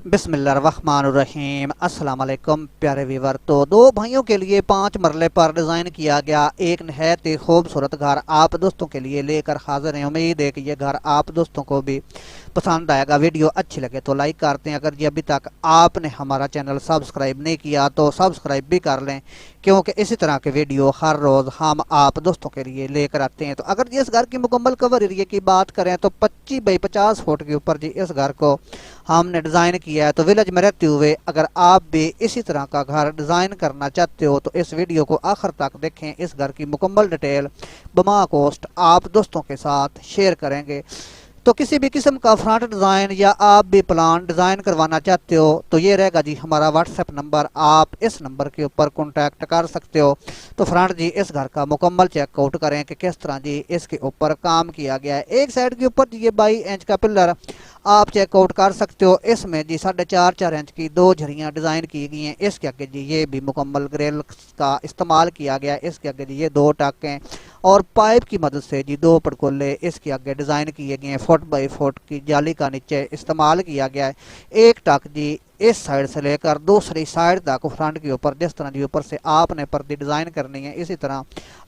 बिस्मिल्लाहिर्रहमानिर्रहीम। अस्सलाम वालेकुम प्यारे व्यूवर। तो दो भाइयों के लिए 5 मरले पर डिज़ाइन किया गया एक नहायत ही खूबसूरत घर आप दोस्तों के लिए लेकर हाजिर हैं। उम्मीद है कि ये घर आप दोस्तों को भी पसंद आएगा। वीडियो अच्छी लगे तो लाइक करते हैं। अगर जी अभी तक आपने हमारा चैनल सब्सक्राइब नहीं किया तो सब्सक्राइब भी कर लें, क्योंकि इसी तरह के वीडियो हर रोज़ हम आप दोस्तों के लिए लेकर आते हैं। तो अगर जी इस घर की मुकम्मल कवर एरिया की बात करें तो 25 बाई 50 फुट के ऊपर जी इस घर को हमने डिज़ाइन किया है। तो विलेज में रहते हुए अगर आप भी इसी तरह का घर डिज़ाइन करना चाहते हो तो इस वीडियो को आखिर तक देखें। इस घर की मुकम्मल डिटेल बमा कॉस्ट आप दोस्तों के साथ शेयर करेंगे। तो किसी भी किस्म का फ्रंट डिज़ाइन या आप भी प्लान डिज़ाइन करवाना चाहते हो तो ये रहेगा जी हमारा व्हाट्सएप नंबर। आप इस नंबर के ऊपर कॉन्टैक्ट कर सकते हो। तो फ्रंट जी इस घर का मुकम्मल चेकआउट करें कि किस तरह जी इसके ऊपर काम किया गया है। एक साइड के ऊपर ये 22 इंच का पिलर आप चेकआउट कर सकते हो। इसमें जी 4.5 इंच की 2 झरियाँ डिज़ाइन की गई हैं। इसके आगे जी ये भी मुकम्मल ग्रिल का इस्तेमाल किया गया है। इसके आगे जी ये 2 टाँकें और पाइप की मदद से जी 2 पड़कोले इसके आगे डिज़ाइन किए गए हैं। फुट बाई फुट की जाली का नीचे इस्तेमाल किया गया है। एक टक जी इस साइड से लेकर दूसरी साइड तक फ्रंट के ऊपर जिस तरह जी ऊपर से आपने पर्दी डिज़ाइन करनी है इसी तरह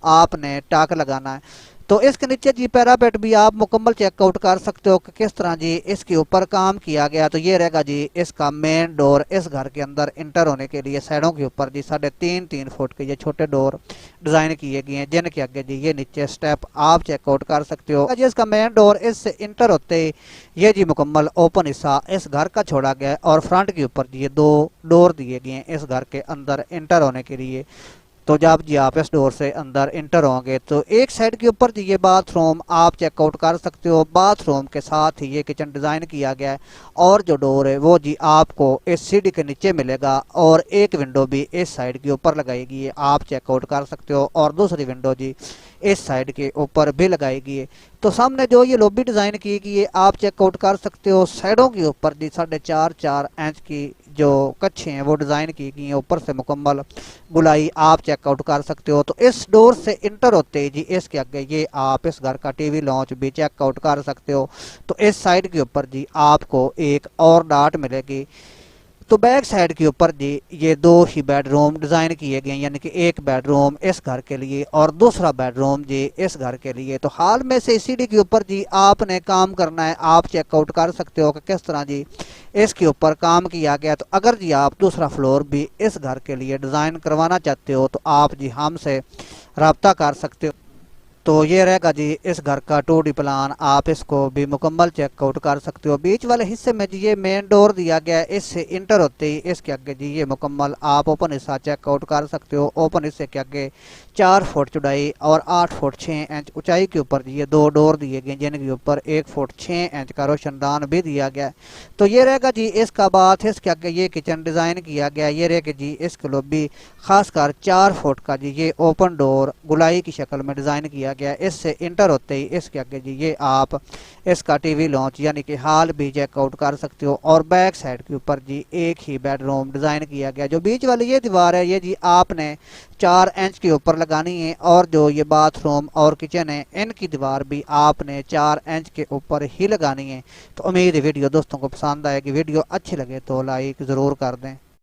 आपने टाक लगाना है। तो इसके नीचे जी पैरापेट भी आप मुकम्मल चेकआउट कर सकते हो कि किस तरह जी इसके ऊपर काम किया गया। तो ये रहेगा जी इसका मेन डोर। इस घर के अंदर इंटर होने के लिए साइडों के ऊपर जी 3.5 फुट के ये छोटे डोर डिज़ाइन किए गए हैं, जिनके आगे जी ये नीचे स्टेप आप चेकआउट कर सकते हो। जी इसका मेन डोर इससे इंटर होते ही ये जी मुकम्मल ओपन हिस्सा इस घर का छोड़ा गया है और फ्रंट के ऊपर जी ये 2 डोर दिए गए हैं इस घर के अंदर इंटर होने के लिए। तो जब जी आप इस डोर से अंदर इंटर होंगे तो एक साइड के ऊपर जी ये बाथरूम आप चेकआउट कर सकते हो। बाथरूम के साथ ही ये किचन डिज़ाइन किया गया है और जो डोर है वो जी आपको इस सीढ़ी के नीचे मिलेगा और एक विंडो भी इस साइड के ऊपर लगाएगी है, आप चेकआउट कर सकते हो। और दूसरी विंडो जी इस साइड के ऊपर भी लगाएगी है। तो सामने जो ये लॉबी डिज़ाइन की गई है आप चेकआउट कर सकते हो। साइडों के ऊपर जी 4.5 इंच की जो कच्छे हैं वो डिज़ाइन की गई हैं। ऊपर से मुकम्मल गुलाई आप चेकआउट कर सकते हो। तो इस डोर से इंटर होते ही जी इसके आगे ये आप इस घर का टीवी लॉन्च भी चेकआउट कर सकते हो। तो इस साइड के ऊपर जी आपको एक और डाट मिलेगी। तो बैक साइड के ऊपर जी ये 2 ही बेडरूम डिज़ाइन किए गए, यानी कि एक बेडरूम इस घर के लिए और दूसरा बेडरूम जी इस घर के लिए। तो हाल में से सीढ़ी के ऊपर जी आपने काम करना है, आप चेकआउट कर सकते हो कि किस तरह जी इसके ऊपर काम किया गया। तो अगर जी आप दूसरा फ्लोर भी इस घर के लिए डिज़ाइन करवाना चाहते हो तो आप जी हमसे रब्ता कर सकते हो। तो ये रहेगा जी इस घर का 2D प्लान। आप इसको भी मुकम्मल चेकआउट कर सकते हो। बीच वाले हिस्से में जी ये मेन डोर दिया गया है, इससे इंटर होते ही इसके आगे जी ये मुकम्मल आप ओपन हिस्सा चेकआउट कर सकते हो। ओपन हिस्से के आगे 4 फुट चौड़ाई और 8 फुट 6 इंच ऊंचाई के ऊपर जी ये 2 डोर दिए गए, जिनके ऊपर 1 फुट 6 इंच का रोशनदान भी दिया गया है। तो ये रहेगा जी इसका बाथ। इसके आगे ये किचन डिज़ाइन किया गया। ये रहेगा जी इसके लॉबी खासकर 4 फुट का जी ये ओपन डोर गुलाई की शक्ल में डिज़ाइन किया गया। इससे इंटर होते ही इसके आगे जी ये आप इसका टीवी लॉन्च यानी कि हाल भी चेकआउट कर सकते हो। और बैक साइड के ऊपर जी एक ही बेडरूम डिज़ाइन किया गया। जो बीच वाली ये दीवार है ये जी आपने 4 इंच के ऊपर लगानी है और जो ये बाथरूम और किचन है इनकी दीवार भी आपने 4 इंच के ऊपर ही लगानी है। तो उम्मीद है वीडियो दोस्तों को पसंद आएगी। वीडियो अच्छी लगे तो लाइक ज़रूर कर दें।